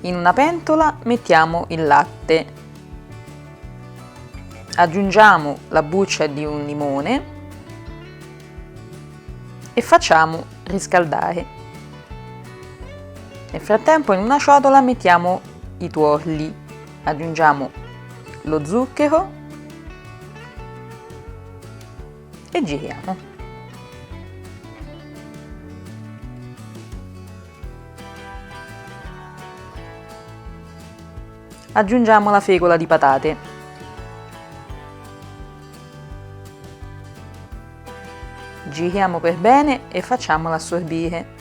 In una pentola mettiamo il latte, aggiungiamo la buccia di un limone e facciamo riscaldare. Nel frattempo in una ciotola mettiamo i tuorli, aggiungiamo lo zucchero e giriamo. Aggiungiamo la fecola di patate. Giriamo per bene e facciamola assorbire.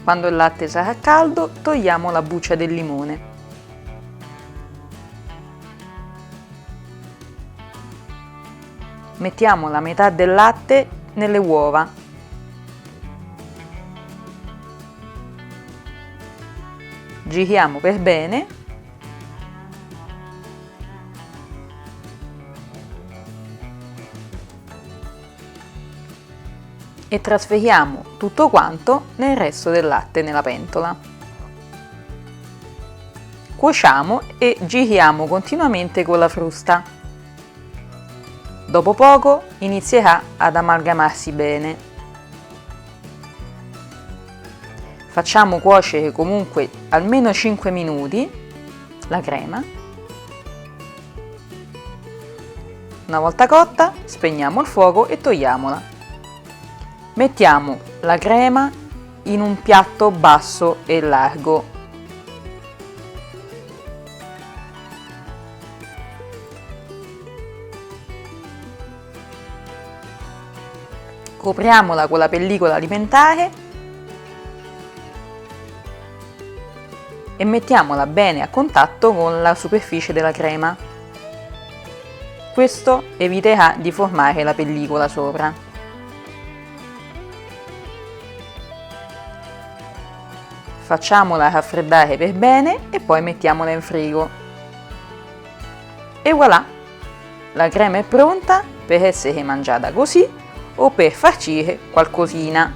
Quando il latte sarà caldo, togliamo la buccia del limone. Mettiamo la metà del latte nelle uova. Giriamo per bene. E trasferiamo tutto quanto nel resto del latte nella pentola. Cuociamo e giriamo continuamente con la frusta. Dopo poco inizierà ad amalgamarsi bene. Facciamo cuocere comunque almeno 5 minuti la crema. Una volta cotta, spegniamo il fuoco e togliamola. Mettiamo la crema in un piatto basso e largo. Copriamola con la pellicola alimentare e mettiamola bene a contatto con la superficie della crema. Questo eviterà di formare la pellicola sopra. Facciamola raffreddare per bene e poi mettiamola in frigo. E voilà! La crema è pronta per essere mangiata così o per farcire qualcosina.